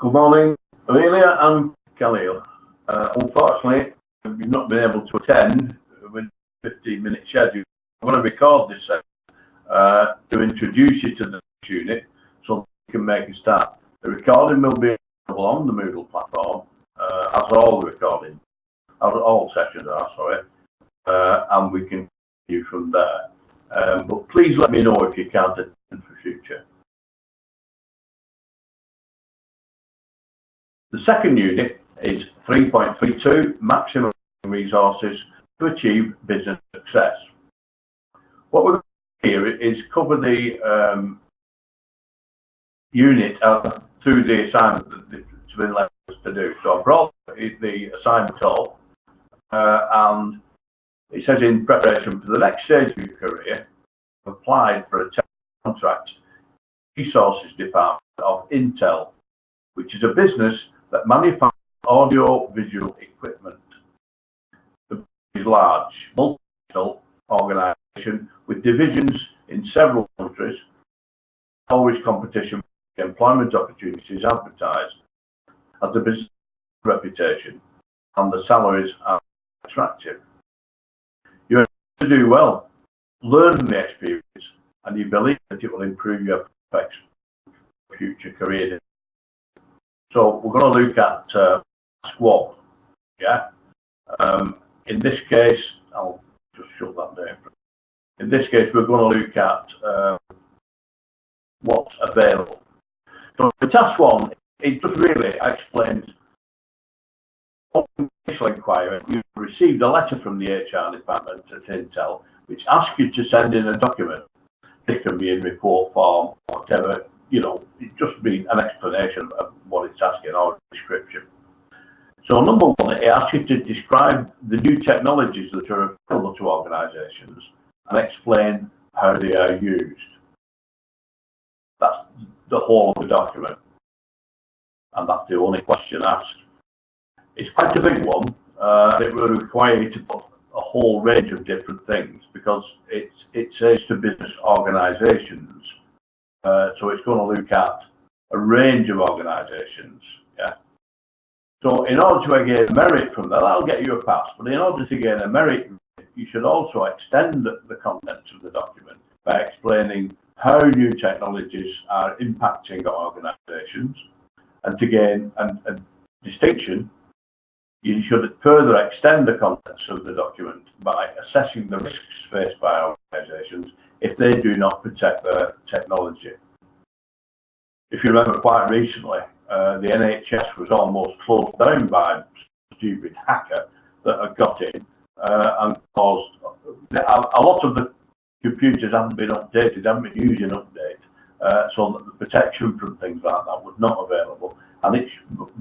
Good morning, Aurelia and Khalil. Unfortunately, we've not been able to attend with a 15-minute schedule. I'm going to record this session to introduce you to the unit so you can make a start. The recording will be available on the Moodle platform, as all the recording, as all sessions are, sorry, and we can continue from there. But please let me know if you can't attend for future. The second unit is 3.32, Maximising Resources to Achieve Business Success. What we're going to do here is cover the unit through the assignment that's been left us to do. So I brought the assignment up, and it says in preparation for the next stage of your career, applied for a contract resources department of Intel, which is a business that manufactures audio-visual equipment. The business is large, multinational organisation with divisions in several countries. Always competition for employment opportunities advertised, as the business reputation and the salaries are attractive. You have to do well, learn from the experience, and you believe that it will improve your prospects for future career. So we're going to look at task one. Yeah. In this case, I'll just shut that down. In this case, we're going to look at what's available. So the task one, it just really explains initial inquiry. You received a letter from the HR department at Intel, which asks you to send in a document. It can be in report form, whatever. You know, it just be an explanation of what it's asking or a description. So number one, it asks you to describe the new technologies that are available to organisations and explain how they are used. That's the whole of the document, and that's the only question asked. It's quite a big one. It will require you to put a whole range of different things because it says to business organisations. So it's going to look at a range of organisations. Yeah. So in order to gain merit from that, that'll get you a pass. But in order to gain a merit, you should also extend the contents of the document by explaining how new technologies are impacting organisations. And to gain a distinction, you should further extend the contents of the document by assessing the risks faced by organisations if they do not protect their technology. If you remember quite recently, the NHS was almost closed down by a stupid hacker that had got in and caused a lot of the computers haven't been updated, haven't been using update, so that the protection from things like that was not available, and it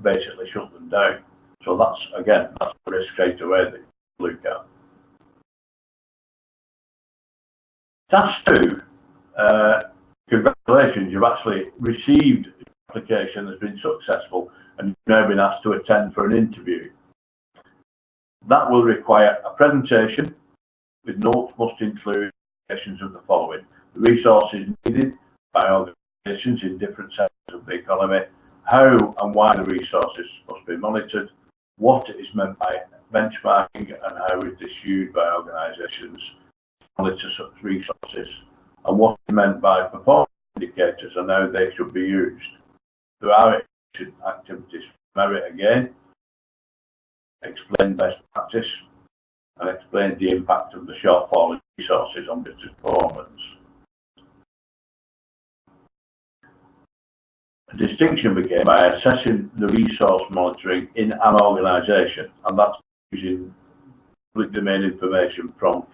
basically shut them down. So that's, again, that's the risk straight away that you look at. Task two, congratulations, you've actually received the application has been successful and you've now been asked to attend for an interview. That will require a presentation with notes must include questions of the following: the resources needed by organisations in different sectors of the economy, how and why the resources must be monitored, what is meant by benchmarking and how it is used by organisations to monitor such resources, and what is meant by performance indicators and how they should be used. There are activities for merit again, explain best practice, and explain the impact of the shortfall in resources on business performance. A distinction became by assessing the resource monitoring in an organisation, and that's using public domain information from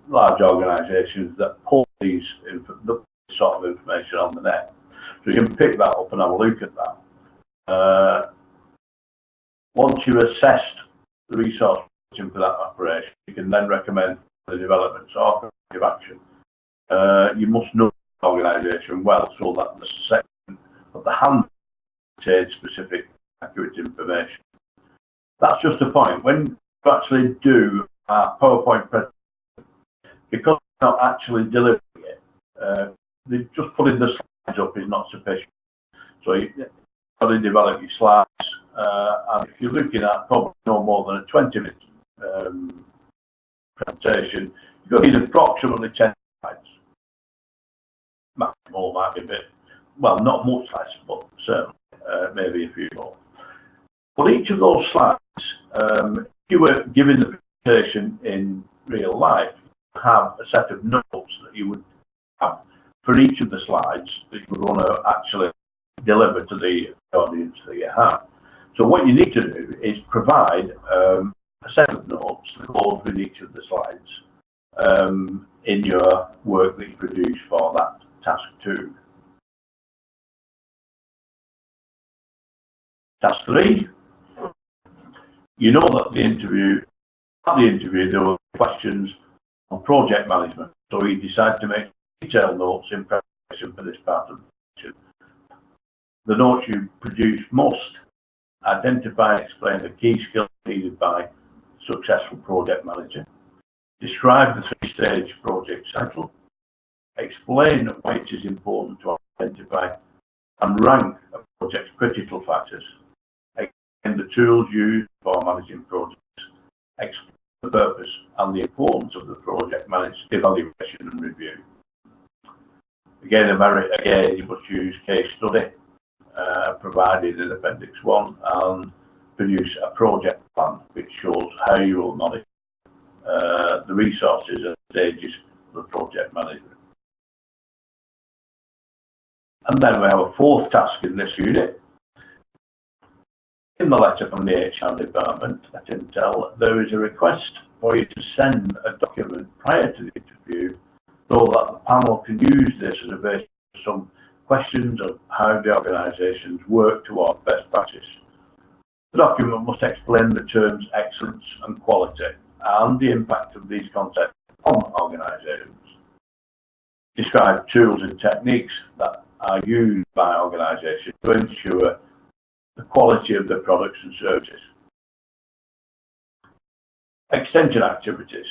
large organisations that pull this sort of information on the net. So you can pick that up and have a look at that. Once you've assessed the resource for that operation, you can then recommend the development or corrective action. You must know the organisation well so that the section of the handbook contains specific accurate information. That's just a point. When you actually do a PowerPoint presentation, because you're not actually delivering it, just putting the slides up is not sufficient. So to develop your slides, and if you're looking at probably no more than a 20-minute presentation, you're going to need approximately 10 slides. Maximum might be a bit, well, not much slides, but certainly maybe a few more. But each of those slides, if you were giving the presentation in real life, you have a set of notes that you would have for each of the slides that you would want to actually deliver to the audience that you have. So what you need to do is provide a set of notes that goes with each of the slides in your work that you produce for that task 2. Task 3, you know that at the interview there were questions on project management, so you decide to make detailed notes in preparation for this part of the session. The notes you produce must identify and explain the key skills needed by a successful project manager, describe the 3-stage project cycle, explain why it is important to identify and rank a project's critical factors, explain the tools used for managing projects, explain the purpose and the importance of the project managed evaluation and review. Again, you must use case study provided in Appendix 1 and produce a project plan which shows how you will manage the resources and stages of the project management. And then we have a 4th task in this unit. In the letter from the HR department at Intel, there is a request for you to send a document prior to the interview so that the panel can use this as a basis for some questions of how the organisations work towards best practice. The document must explain the terms excellence and quality and the impact of these concepts on organisations. Describe tools and techniques that are used by organisations to ensure the quality of their products and services. Extension activities.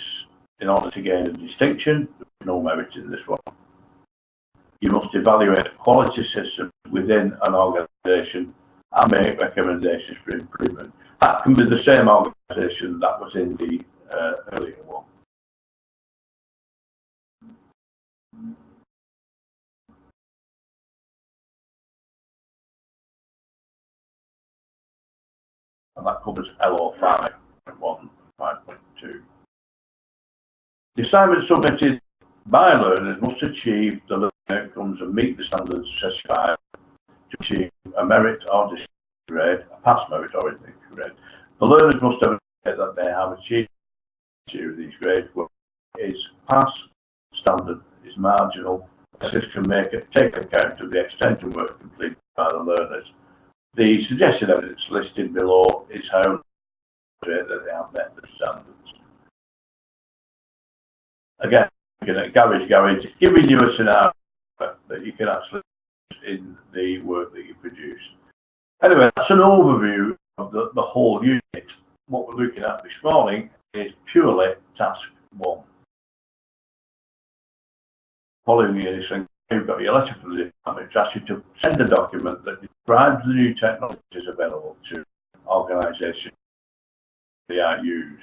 In order to gain a distinction, there's no merit in this one. You must evaluate the quality systems within an organisation and make recommendations for improvement. That can be the same organisation that was in the earlier one. And that covers LO 5.1 5.2. The assignment submitted by learners must achieve the learning outcomes and meet the standards specified to achieve a merit or distinction grade, a pass merit or a distinction grade. The learners must demonstrate that they have achieved these grades, where is pass, standard is marginal. This can take account of the extent of work completed by the learners. The suggested evidence listed below is how that they have met the standards. Again, Gary's giving you a scenario that you can actually use in the work that you produce. Anyway, that's an overview of the whole unit. What we're looking at this morning is purely task 1. Following this, you've got your letter from the department to ask you to send a document that describes the new technologies available to organisations they are used.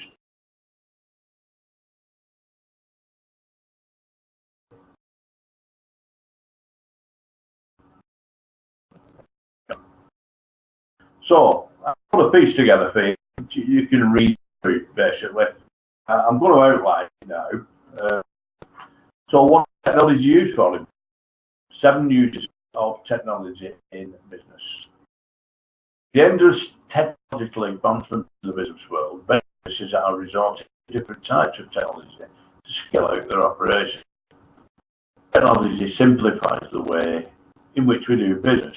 So, I'll put a piece together for you. You can read through, basically. I'm going to outline it now. So, what technology is used for it? 7 uses of technology in business. The endless technological advancement in the business world, businesses are resorting to different types of technology to scale out their operations. Technology simplifies the way in which we do business,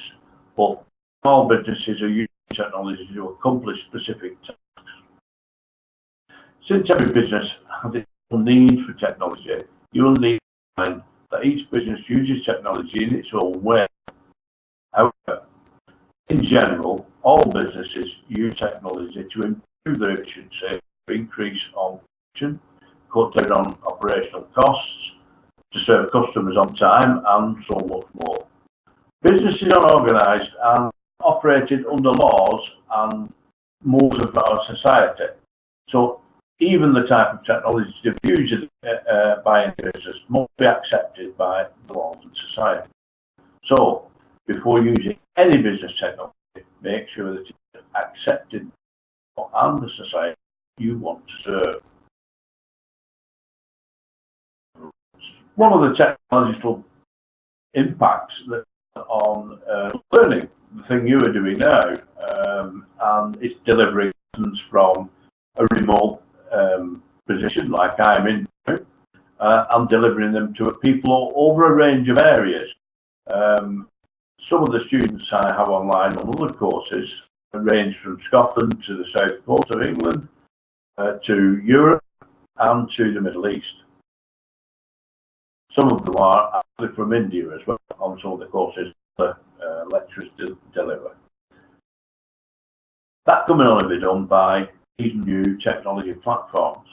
but all businesses are using technology to accomplish specific tasks. Since every business has its own need for technology, you will need to find that each business uses technology in its own way. However, in general, all businesses use technology to improve their efficiency, to increase on production, cut down on operational costs, to serve customers on time, and so much more. Businesses are organised and operated under laws and modes of our society. So even the type of technology diffused by individuals must be accepted by the laws of society. So before using any business technology, make sure that it's accepted and the society you want to serve. One of the technological impacts that on learning, the thing you are doing now, and it's delivering lessons from a remote position like I'm in now, and delivering them to people over a range of areas. Some of the students I have online on other courses range from Scotland to the south coast of England, to Europe and to the Middle East. Some of them are actually from India as well on some of the courses the lecturers deliver. That can only be done by these new technology platforms.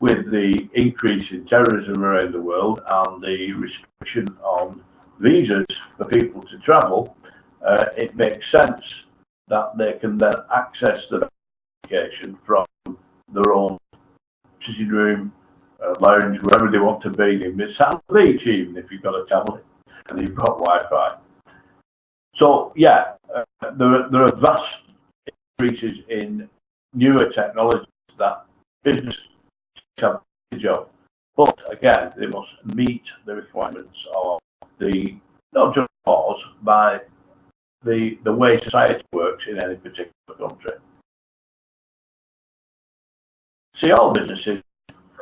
With the increase in terrorism around the world and the restriction on visas for people to travel, it makes sense that they can then access the education from their own sitting room, lounge, wherever they want to be, in the beach even if you've got a tablet and you've got Wi-Fi. So yeah, there are vast increases in newer technologies that business have a job. But again, they must meet the requirements of the, not just laws, by the way society works in any particular country. See, all businesses,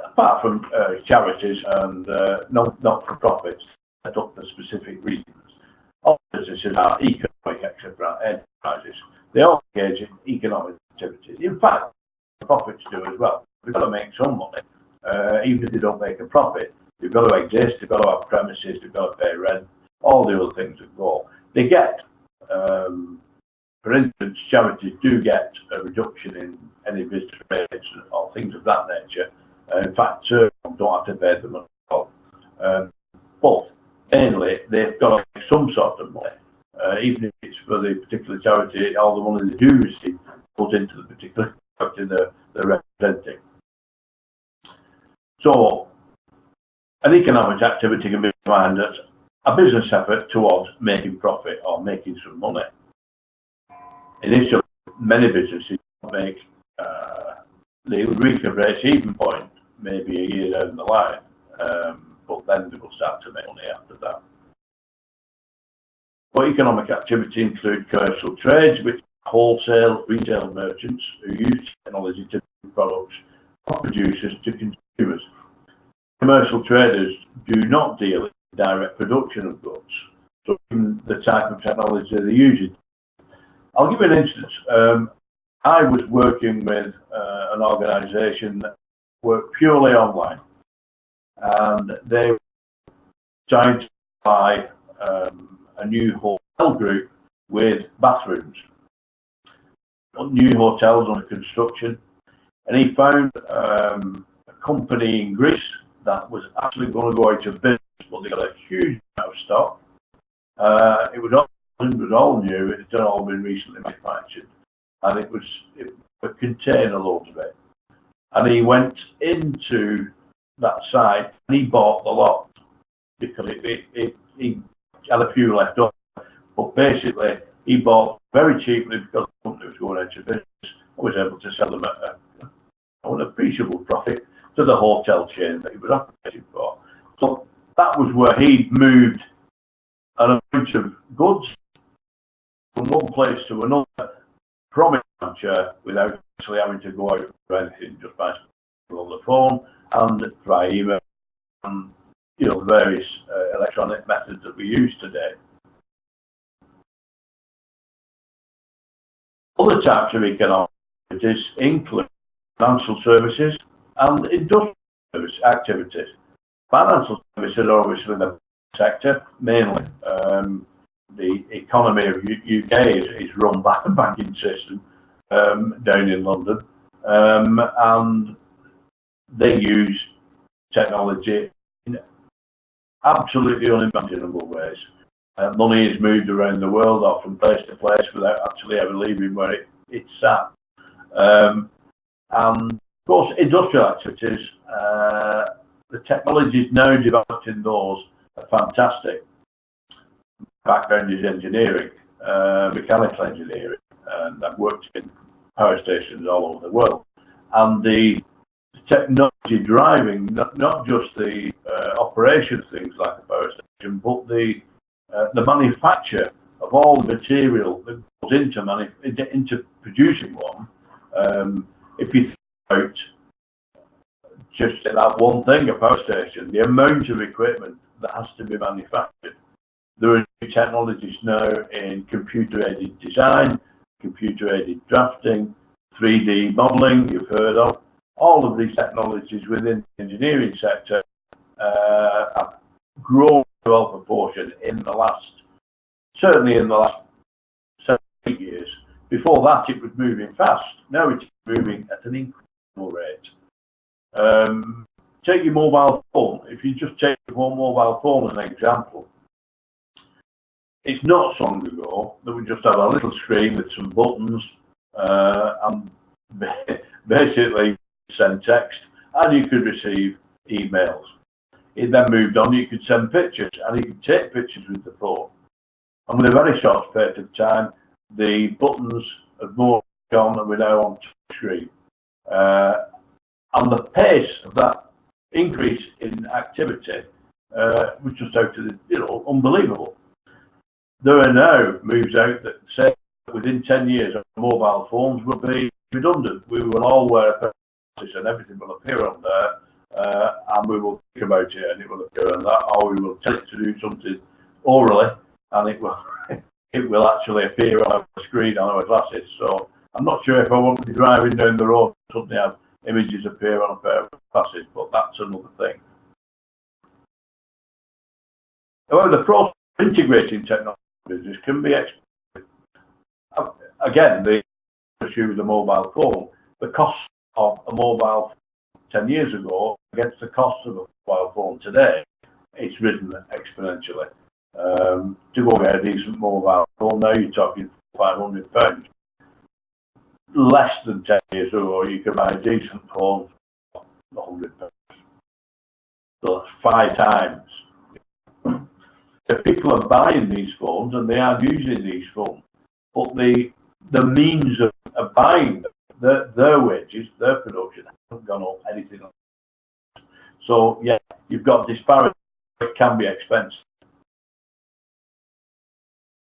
apart from charities and not-for-profits set up for specific reasons, all businesses are economic enterprises. They all engage in economic activities. In fact, profits do as well. They've got to make some money, even if they don't make a profit. They've got to exist, they've got to have premises, they've got to pay rent, all the other things that go. They get, for instance, charities do get a reduction in any business rates or things of that nature. In fact, don't have to pay them at all. But mainly, they've got to make some sort of money. Even if it's for the particular charity, all the money they do receive goes into the particular charity they're representing. So, an economic activity can be defined as a business effort towards making profit or making some money. Initially, many businesses make they would reach a break-even point maybe a year down the line, but then they will start to make money after that. But economic activity include commercial trades, which are wholesale, retail merchants who use technology to bring products or producers to consumers. Commercial traders do not deal in direct production of goods, so in the type of technology they're using. I'll give you an instance. I was working with an organisation that worked purely online, and they were trying to buy a new hotel group with bathrooms, new hotels under construction, and he found a company in Greece that was actually going to go out of business, but they got a huge amount of stock. It was all new, it had all been recently manufactured, and it would contain a load of it. And he went into that site and he bought the lot because he had a few left over. But basically, he bought very cheaply because the company was going out of business. I was able to sell them at an appreciable profit to the hotel chain that he was operating for. So that was where he'd moved an amount of goods from one place to another from Hampshire without actually having to go out for anything, just by on the phone and by email and various electronic methods that we use today. Other types of economic activities include financial services and industrial service activities. Financial services are obviously the sector, mainly. The economy of UK is run by the banking system down in London, and they use technology in absolutely unimaginable ways. money is moved around the world or from place to place without actually ever leaving where it's sat. And of course, industrial activities, the technologies now developed in those are fantastic. My background is engineering, mechanical engineering, and I've worked in power stations all over the world. And the technology driving not just the operation of things like a power station, but the manufacture of all the material that goes into producing one. If you think about just that one thing, a power station, the amount of equipment that has to be manufactured. There are new technologies now in computer-aided design, computer-aided drafting, 3D modelling, you've heard of. All of these technologies within the engineering sector have grown to a proportion certainly in the last 7 or 8 years. Before that, it was moving fast. Now it's moving at an incredible rate. Take your mobile phone. If you just take your mobile phone as an example, it's not so long ago that we just had a little screen with some buttons and basically send text, and you could receive emails. It then moved on, you could send pictures, and you could take pictures with the phone. And with a very short space of time, the buttons have moved on and we're now on touch screen. And the pace of that increase in activity was just out to unbelievable. There are now moves out that say within 10 years our mobile phones will be redundant. We will all wear a device and everything will appear on there, and we will think about it and it will appear on that, or we will tell it to do something orally and it will actually appear on our screen on our glasses. So I'm not sure if I want to be driving down the road and suddenly have images appear on a pair of glasses, but that's another thing. However, the process of integrating technology business can be expensive. Again, the issue with the mobile phone, the cost of a mobile phone 10 years ago against the cost of a mobile phone today, it's risen exponentially. To go get a decent mobile phone now, you're talking £500. Less than 10 years ago, you could buy a decent phone for £100. So that's 5 times. So people are buying these phones and they are using these phones, but the means of buying them, their wages, their production haven't gone up anything else. So yeah, you've got disparity. It can be expensive.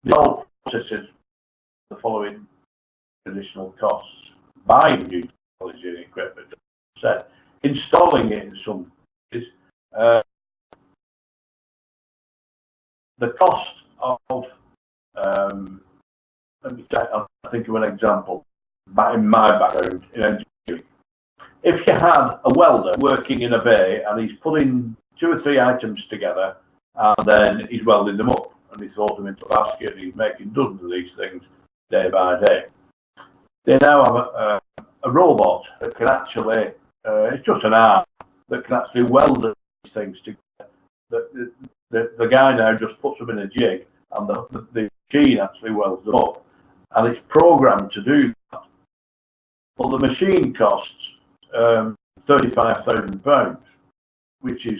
The whole process is the following additional costs: buying new technology and equipment, installing it in some cases, the cost of let me think of an example. In my background in engineering, if you had a welder working in a bay and he's putting 2 or 3 items together and then he's welding them up and he throws them into a basket and he's making dozens of these things day by day. They now have a robot that can actually, it's just an arm that can actually weld these things together. The guy now just puts them in a jig and the machine actually welds them up. And it's programmed to do that. But the machine costs £35,000, which is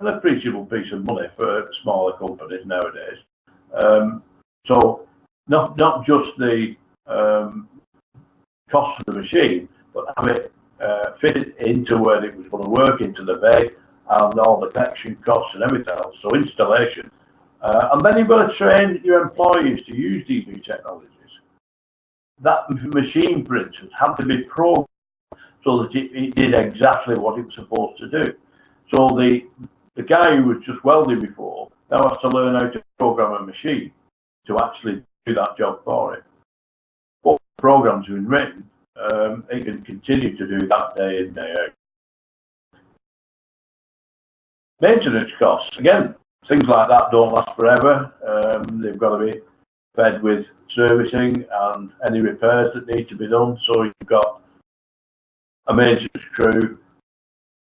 an appreciable piece of money for smaller companies nowadays. So not just the cost of the machine, but have it fitted into where it was going to work, into the bay, and all the connection costs and everything else. So installation. And then you've got to train your employees to use these new technologies. That machine, for instance, had to be programmed so that it did exactly what it was supposed to do. So the guy who was just welding before now has to learn how to program a machine to actually do that job for it. But programs have been written, it can continue to do that day in, day out. Maintenance costs, again, things like that don't last forever. They've got to be fed with servicing and any repairs that need to be done. So you've got a maintenance crew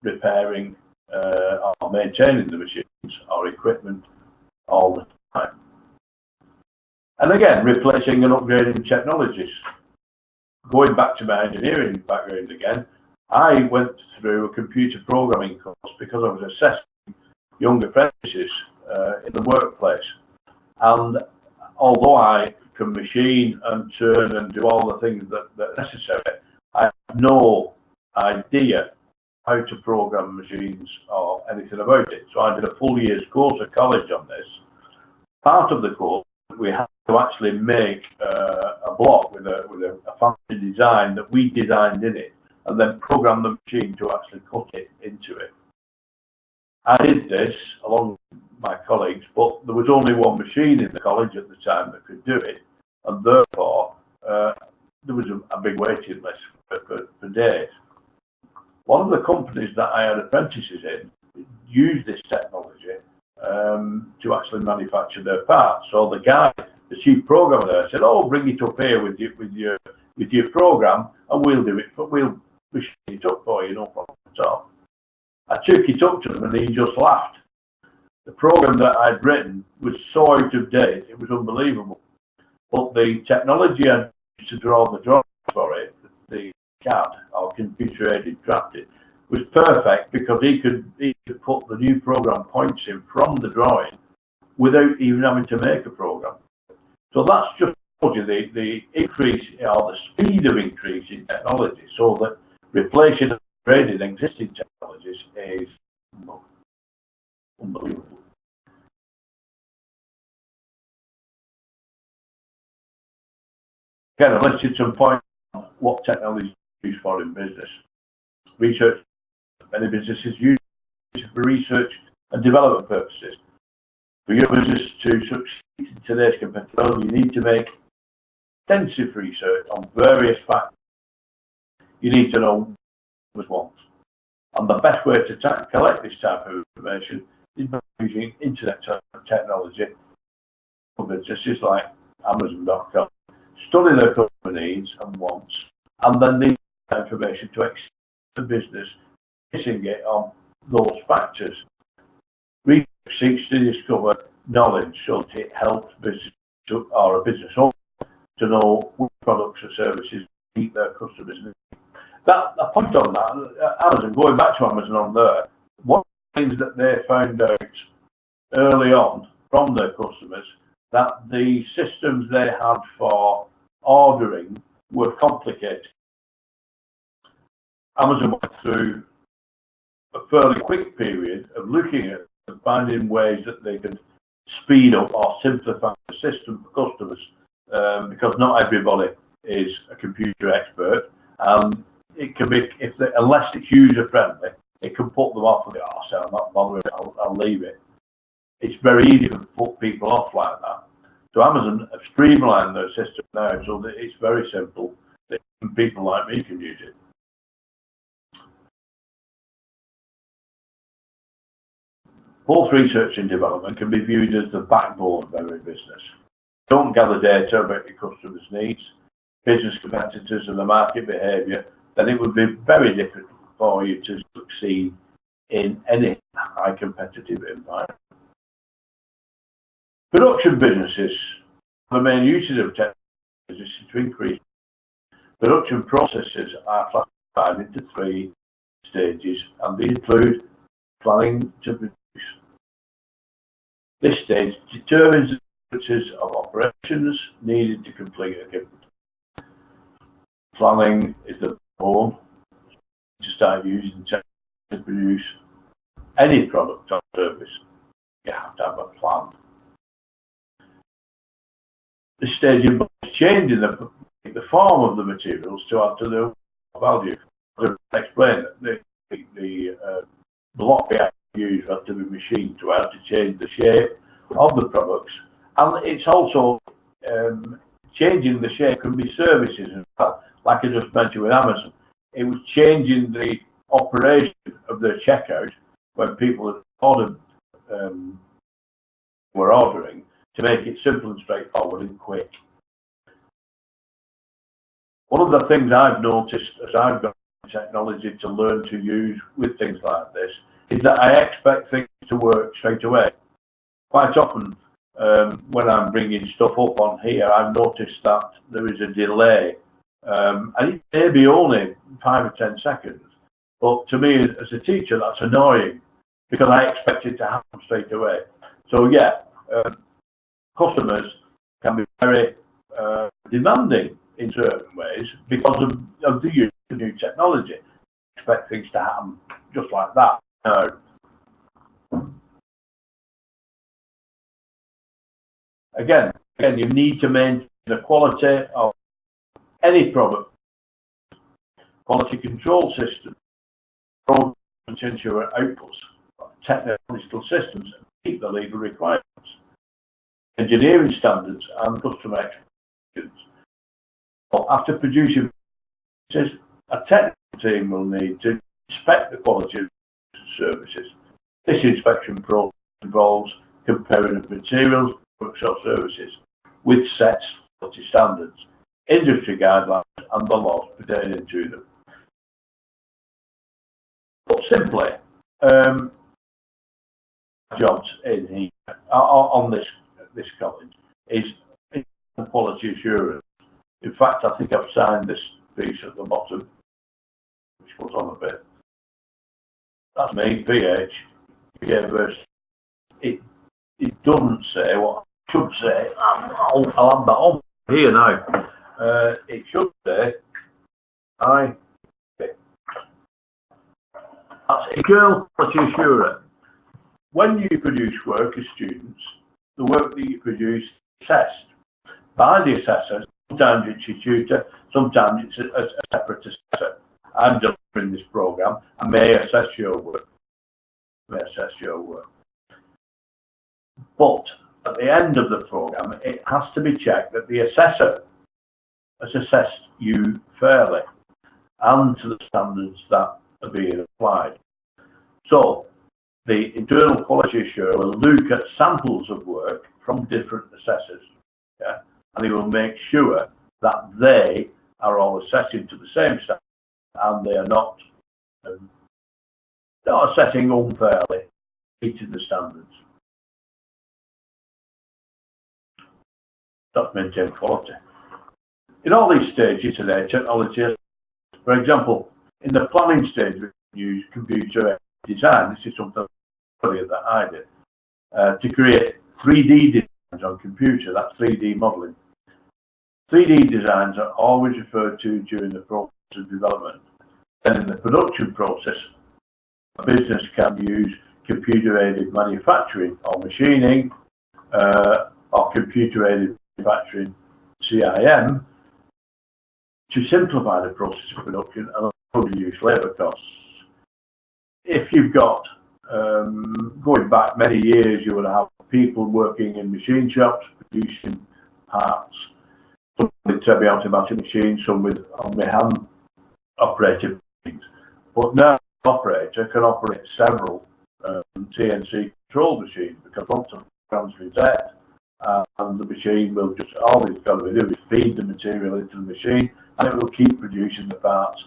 repairing or maintaining the machines or equipment all the time. And again, replacing and upgrading technologies. Going back to my engineering background again, I went through a computer programming course because I was assessing young apprentices in the workplace. And although I can machine and turn and do all the things that are necessary, I have no idea how to program machines or anything about it. So I did a full year's course at college on this. Part of the course, we had to actually make a block with a fancy design that we designed in it, and then program the machine to actually cut it into it. I did this along with my colleagues, but there was only one machine in the college at the time that could do it, and therefore there was a big waiting list for days. One of the companies that I had apprentices in used this technology to actually manufacture their parts. So the guy, the chief programmer there, said, "Oh, bring it up here with your program, and we'll do it. But we'll machine it up for you, no problem at all." I took it up to him, and he just laughed. The program that I'd written was so out of date, it was unbelievable. But the technology I used to draw the drawings for it, the CAD or computer-aided drafting, was perfect because he could put the new program points in from the drawing without even having to make a program. So that's just the increase or the speed of increase in technology, so that replacing and upgrading existing technologies is unbelievable. Again, I listed some points on what technology is used for in business. Research. Many businesses use it for research and development purposes. For your business to succeed in today's competitive world, you need to make extensive research on various factors. You need to know what wants. And the best way to collect this type of information is by using internet technology for businesses like Amazon.com. Study their customer needs and wants, and then need information to extend the business, basing it on those factors. Research seeks to discover knowledge so that it helps business or a business owner to know which products or services meet their customers' needs. A point on that, Amazon, going back to Amazon on there, one of the things that they found out early on from their customers, that the systems they had for ordering were complicated. Amazon went through a fairly quick period of looking at and finding ways that they could speed up or simplify the system for customers, because not everybody is a computer expert. It can be, unless it's user friendly, it can put them off. So I'm not bothering, I'll leave it. It's very easy to put people off like that. So Amazon have streamlined their system now so that it's very simple, that people like me can use it. Both research and development can be viewed as the backbone of every business. Don't gather data about your customers' needs, business competitors and the market behaviour, then it would be very difficult for you to succeed in any high competitive environment. Production businesses, the main uses of technology is to increase. Production processes are classified into 3 stages, and they include planning to produce. This stage determines the sequences of operations needed to complete a given. Planning is the bone to start using technology to produce any product or service. You have to have a plan. This stage involves changing the form of the materials to add to their value. To explain that the block we have to use has to be machined to how to change the shape of the products, and it's also changing the shape can be services as well. Like I just mentioned with Amazon, it was changing the operation of their checkout when people had ordered, were ordering, to make it simple and straightforward and quick. One of the things I've noticed as I've got technology to learn to use with things like this is that I expect things to work straight away. Quite often, when I'm bringing stuff up on here, I've noticed that there is a delay, and it may be only 5 or 10 seconds, but to me as a teacher that's annoying because I expect it to happen straight away. So yeah, customers can be very demanding in certain ways because of the use of new technology. Expect things to happen just like that. Again, you need to maintain the quality of any product, quality control system, and ensure outputs, technological systems, and meet the legal requirements, engineering standards, and customer expectations. Well, after producing a technical team will need to inspect the quality of services. This inspection process involves comparing of materials, products or services with set quality standards, industry guidelines and the laws pertaining to them. But simply, jobs in here on this college is quality assurance. In fact, I think I've signed this piece at the bottom, which goes on a bit. That's me, PH. It doesn't say what it should say. I'll have that on here now. It should say that's Equal Quality Assurance. When you produce work as students, the work that you produce is assessed by the assessor. Sometimes it's your tutor, sometimes it's a separate assessor. I'm delivering this program. I may assess your work. But at the end of the program, it has to be checked that the assessor has assessed you fairly and to the standards that are being applied. So the internal quality assurer will look at samples of work from different assessors, yeah, and he will make sure that they are all assessing to the same standard and they are not assessing unfairly, meeting the standards. That's maintain quality. In all these stages today, technology, for example, in the planning stage, we use computer design. This is something that I did to create 3D designs on computer. That's 3D modelling. 3D designs are always referred to during the process of development. And in the production process, a business can use computer-aided manufacturing or machining or computer-aided manufacturing, CIM, to simplify the process of production and reduce labour costs. If you've got, going back many years, you would have people working in machine shops producing parts, some with semi-automatic machines, some with on the hand operated machines. But now the operator can operate several CNC control machines because lots of programs reset, and the machine will just, all it's got to do is feed the material into the machine and it will keep producing the parts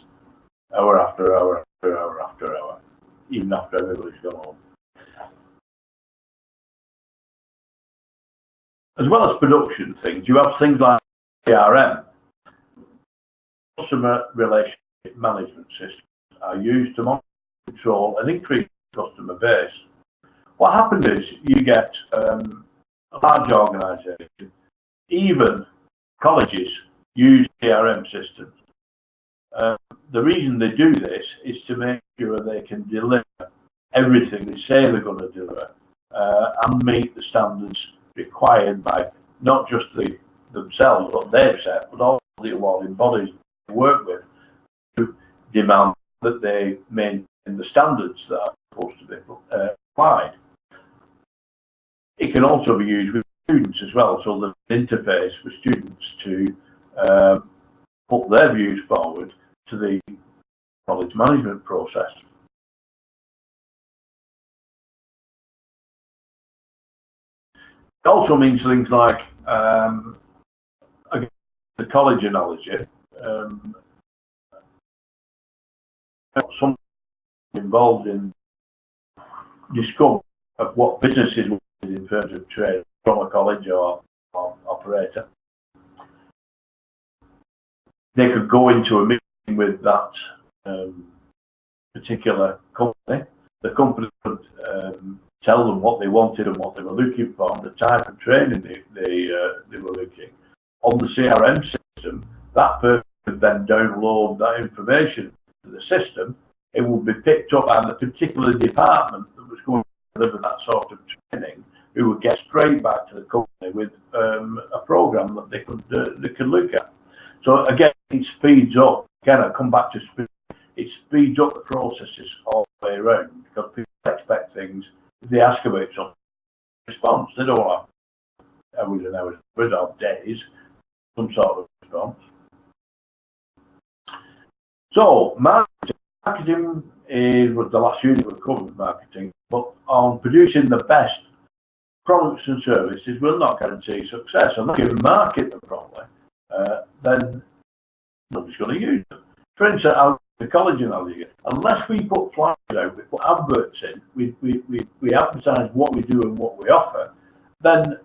hour after hour after hour after hour, even after everybody's gone home. As well as production things, you have things like CRM, customer relationship management systems, are used to monitor, control and increase the customer base. What happens is you get a large organisation, even colleges use CRM systems. The reason they do this is to make sure they can deliver everything they say they're going to deliver and meet the standards required by not just themselves, what they've set, but all the awarding bodies they work with to demand that they maintain the standards that are supposed to be applied. It can also be used with students as well, so there's an interface with students to put their views forward to the college management process. It also means things like the college analogy. Some involved in discovery of what businesses in terms of trade from a college or operator. They could go into a meeting with that particular company. The company could tell them what they wanted and what they were looking for, and the type of training they were looking. On the CRM system, that person could then download that information to the system. It would be picked up by the particular department that was going to deliver that sort of training, who would get straight back to the company with a program that they could look at. So again, it speeds up. Again, I come back to speed. It speeds up the processes all the way around, because people expect things. If they ask about some response, they don't have hours and hours, or days, some sort of response. So marketing was the last unit we covered, marketing, but on producing the best products and services will not guarantee success. Unless you market them properly, then nobody's going to use them. For instance, the college analogy, unless we put flyers out, we put adverts in, we advertise what we do and what we offer, then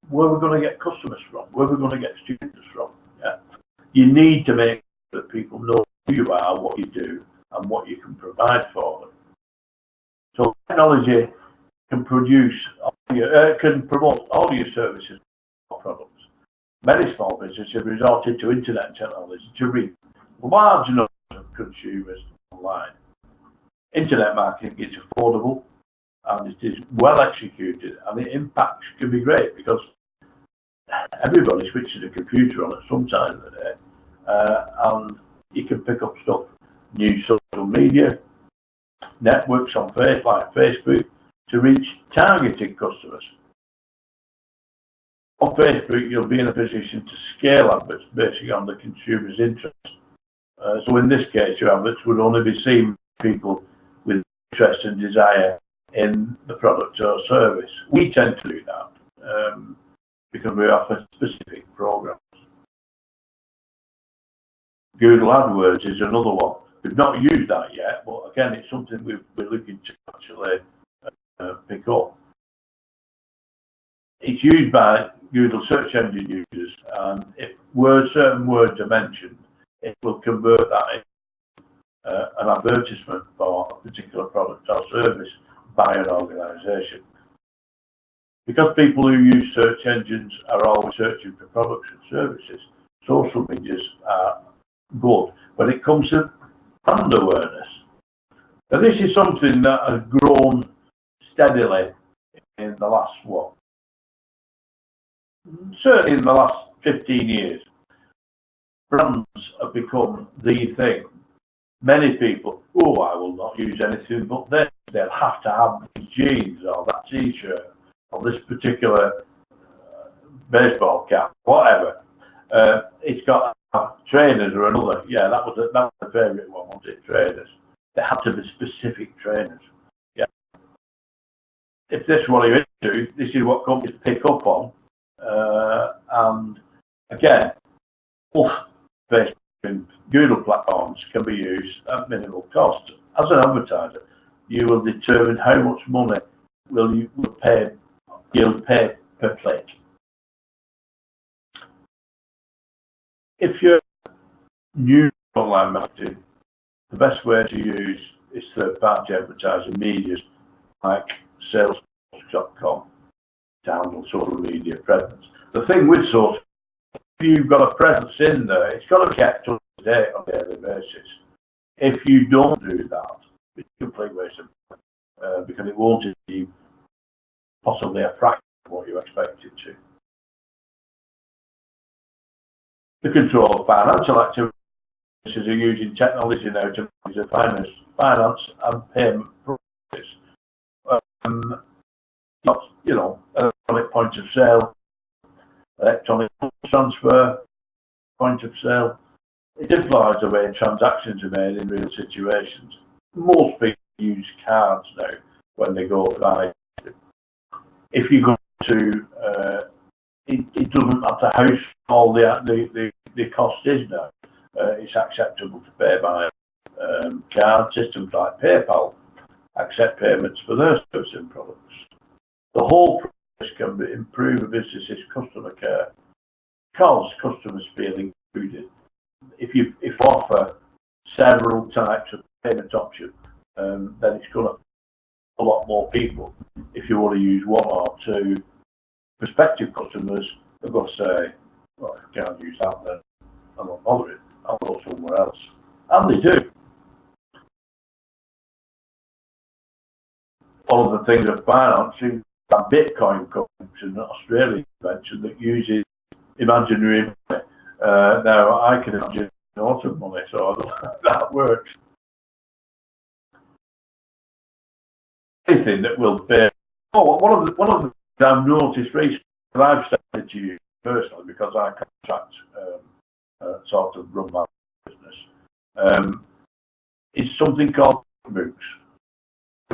where are we going to get customers from? Where are we going to get students from? Yeah. You need to make sure that people know who you are, what you do, and what you can provide for them. So technology can can promote all your services or products. Many small businesses have resorted to internet technology to reach large numbers of consumers online. Internet marketing is affordable and it is well executed, and the impact can be great because everybody switches a computer on at some time of the day, and you can pick up stuff, new social media, networks on like Facebook, to reach targeted customers. On Facebook, you'll be in a position to scale adverts based on the consumer's interest. So in this case, your adverts would only be seen by people with interest and desire in the product or service. We tend to do that because we offer specific programs. Google AdWords is another one. We've not used that yet, but again, it's something we're looking to actually pick up. It's used by Google search engine users, and if certain words are mentioned, it will convert that into an advertisement for a particular product or service by an organisation. Because people who use search engines are always searching for products and services, social medias are good when it comes to brand awareness. Now, this is something that has grown steadily in the last, certainly in the last 15 years. Brands have become the thing. Many people, I will not use anything but this. They'll have to have these jeans or that t-shirt or this particular baseball cap, whatever. It's got to have trainers or another. Yeah, that was the favourite one, wasn't it? Trainers. They have to be specific trainers. Yeah. If this is what you're into, this is what companies pick up on. And again, both Facebook and Google platforms can be used at minimal cost. As an advertiser, you will determine how much money you'll pay per click. If you're new to online marketing, the best way to use is third-party advertising media like Salesforce.com to handle social media presence. The thing with social, if you've got a presence in there, it's got to be kept up to date on a daily basis. If you don't do that, it's a complete waste of time because it won't achieve possibly a fraction of what you expect it to. The control of financial activities are using technology now to manage finance and payment processes. Electronic point of sale, electronic transfer, point of sale. It implies the way transactions are made in real situations. Most people use cards now when they go to buy. If you go to, it doesn't matter how small the cost is now. It's acceptable to pay by card systems like PayPal accept payments for their services and products. The whole can improve a business's customer care because customers feel included. If you offer several types of payment options, then it's going to a lot more people. If you want to use one or two, prospective customers are going to say, well, if I can't use that, then I'm not bothering. I'll go somewhere else. And they do. One of the things of financing, that Bitcoin comes in Australia mentioned that uses imaginary money. Now, I can imagine lots of money, so I don't know how that works. Anything that will pay. Oh, one of the things I've noticed recently that I've started to use personally, because I contract sort of run my business, is something called books.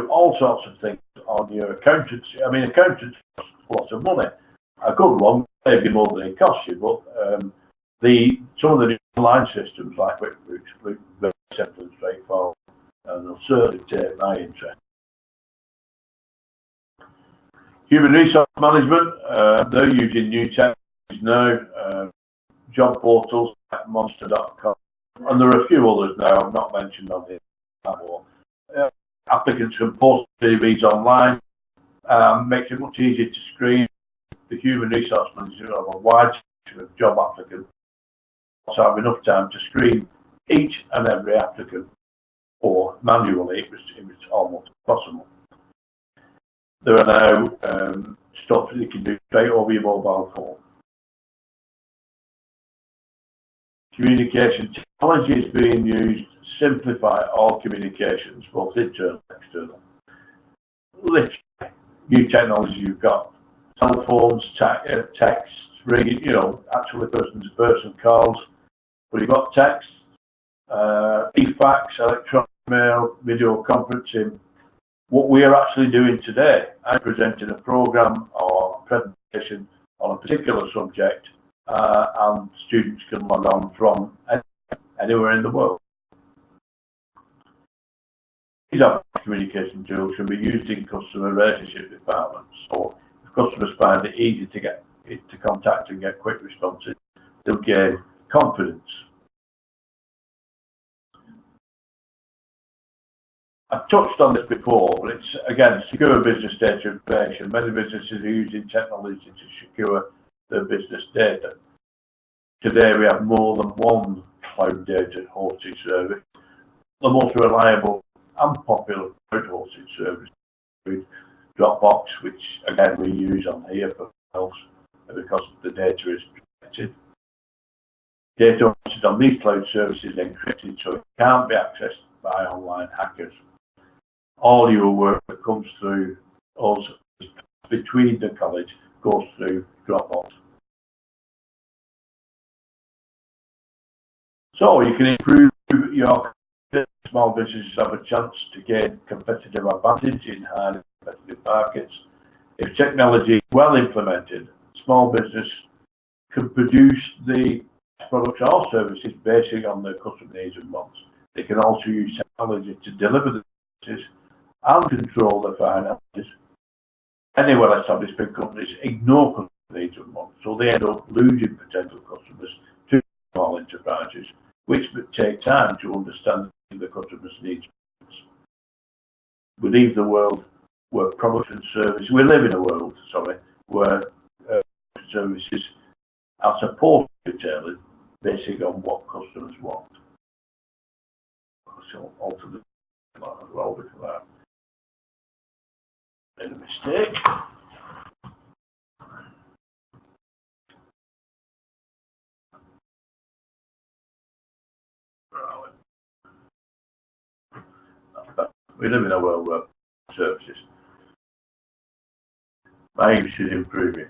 All sorts of things on your accountancy. I mean, accountants cost lots of money. A good one, maybe more than it costs you, but some of the new online systems like QuickBooks look very simple and straightforward, and they'll certainly take my interest. Human resource management, they're using new technologies now, job portals like monster.com, and there are a few others now I've not mentioned on here. Applicants can post CVs online, makes it much easier to screen. The human resource manager have a wide spectrum of job applicants, so have enough time to screen each and every applicant, or manually it was almost impossible. There are now stuff that you can do straight over your mobile phone. Communication technology is being used to simplify all communications, both internal and external. Literally, new technology you've got cell phones, texts, ringing, actually person-to-person calls. But you've got text, e-fax, electronic mail, video conferencing. What we are actually doing today, I'm presenting a program or presentation on a particular subject, and students can log on from anywhere in the world. These communication tools can be used in customer relationship departments. So if customers find it easy to contact and get quick responses, they'll gain confidence. I've touched on this before, but it's, again, secure business data information. Many businesses are using technology to secure their business data. Today we have more than one cloud data hosting service. The most reliable and popular cloud hosting service is Dropbox, which again we use on here for ourselves because the data is protected. Data hosted on these cloud services is encrypted, so it can't be accessed by online hackers. All your work that comes through us between the college goes through Dropbox. So you can improve your small businesses have a chance to gain competitive advantage in highly competitive markets. If technology is well implemented, small business can produce the products or services based on their customer needs and wants. They can also use technology to deliver the services and control their finances. Any well-established big companies ignore customer needs and wants, so they end up losing potential customers to small enterprises, which take time to understand the customer's needs. We leave the world where products and services, we live in a world, where services are supported retailers based on what customers want. So alter the as well because that. Made a mistake. We live in a world where services. My English is improving.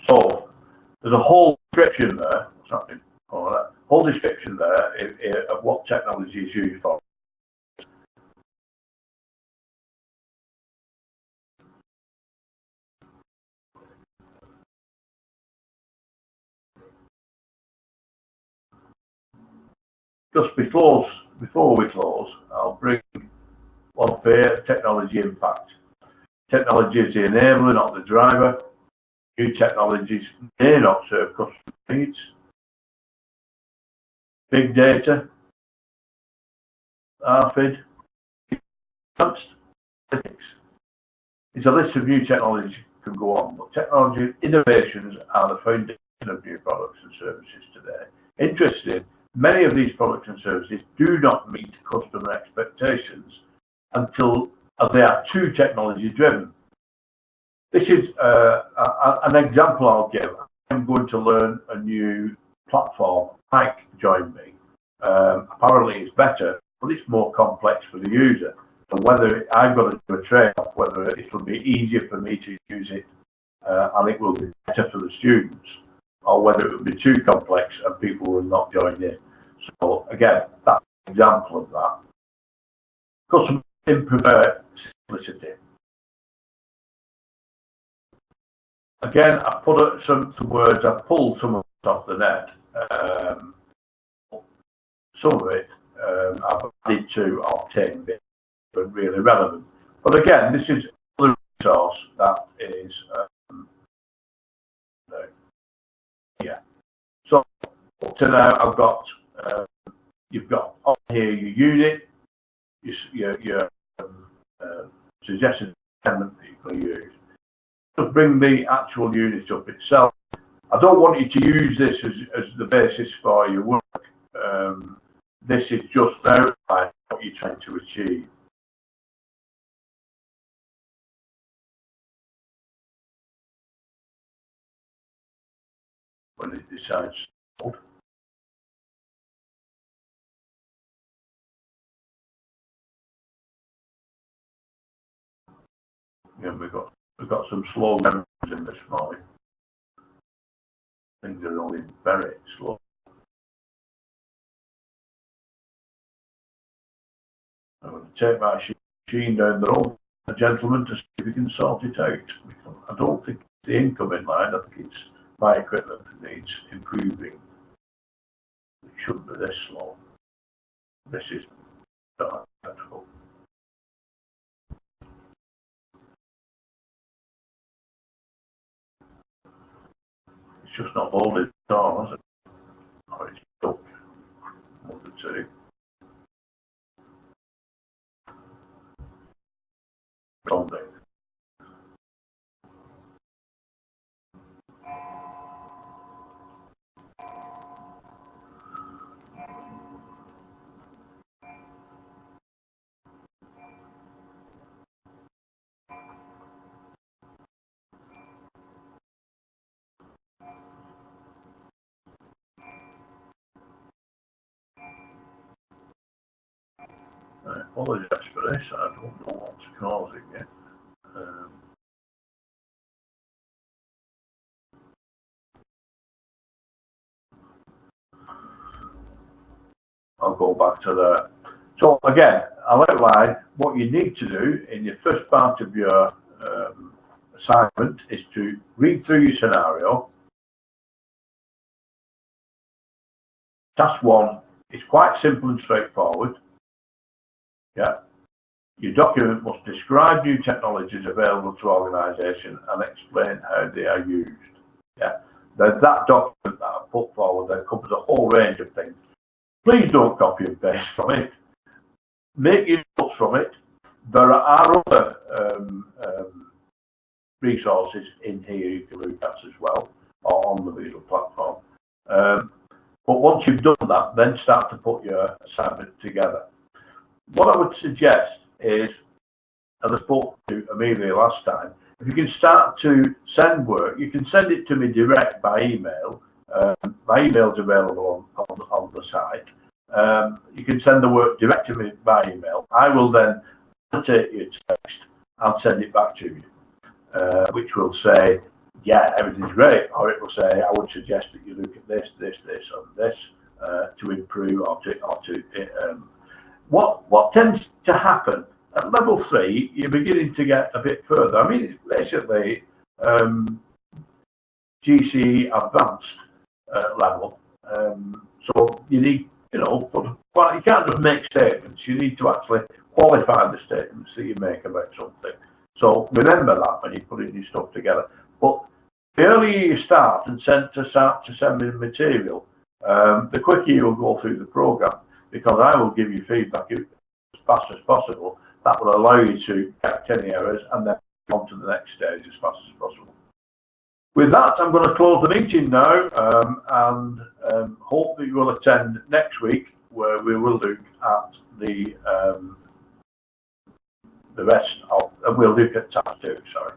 So there's a whole description there. What's happening? Whole description there of what technology is used for. just before we close, I'll bring one here: technology impact. Technology is the enabler, not the driver. New technologies may not serve customer needs. Big data, ATHE, advanced analytics. It's a list of new technologies can go on, but technology innovations are the foundation of new products and services today. Interesting, many of these products and services do not meet customer expectations until they are too technology driven. This is an example I'll give. I'm going to learn a new platform. Mike joined me. Apparently it's better, but it's more complex for the user. So whether I've got to do a trade-off, whether it will be easier for me to use it and it will be better for the students, or whether it will be too complex and people will not join in. So again, that's an example of that. Customer improver simplicity. Again, I put some words, I pulled some of it off the net. Some of it I've added to OTHM, but really relevant. But again, this is a resource that is, yeah. So up to now, I've got, you've got on here your unit, your suggested amendment that you can use. Just bring the actual unit up itself. I don't want you to use this as the basis for your work. This is just verifying what you're trying to achieve. When it decides to hold. Yeah, we've got some slow memories in this morning. Things are only very slow. I'm going to take my machine down the road, a gentleman, to see if he can sort it out. I don't think it's the incoming line, I think it's my equipment that needs improving. It shouldn't be this slow. This is not acceptable. It's just not loaded at all, has it? Oh, it's stuck. 1 to 2. Something. I apologise for this, I don't know what's causing it. I'll go back to that. So again, I'll outline what you need to do in your first part of your assignment is to read through your scenario. Task 1 is quite simple and straightforward. Yeah. Your document must describe new technologies available to organisation and explain how they are used. Yeah. That document that I put forward that covers a whole range of things. Please don't copy and paste from it. Make your notes from it. There are other resources in here you can look at as well, or on the visual platform. But once you've done that, then start to put your assignment together. What I would suggest is, as I spoke to Amelia last time, if you can start to send work, you can send it to me direct by email. My email is available on the site. You can send the work direct to me by email. I will then take your text and send it back to you, which will say, yeah, everything's great, or it will say, I would suggest that you look at this, this, this, and this to improve or to what tends to happen at level 3, you're beginning to get a bit further. I mean, it's basically GCE advanced level. So you need, you know, put well, you can't just make statements. You need to actually qualify the statements that you make about something. So remember that when you're putting your stuff together. But the earlier you start and start to send me the material, the quicker you'll go through the program, because I will give you feedback as fast as possible. That will allow you to catch any errors and then on to the next stage as fast as possible. With that, I'm going to close the meeting now, and hope that you will attend next week, where we will look at the rest of, we'll look at task 2, sorry.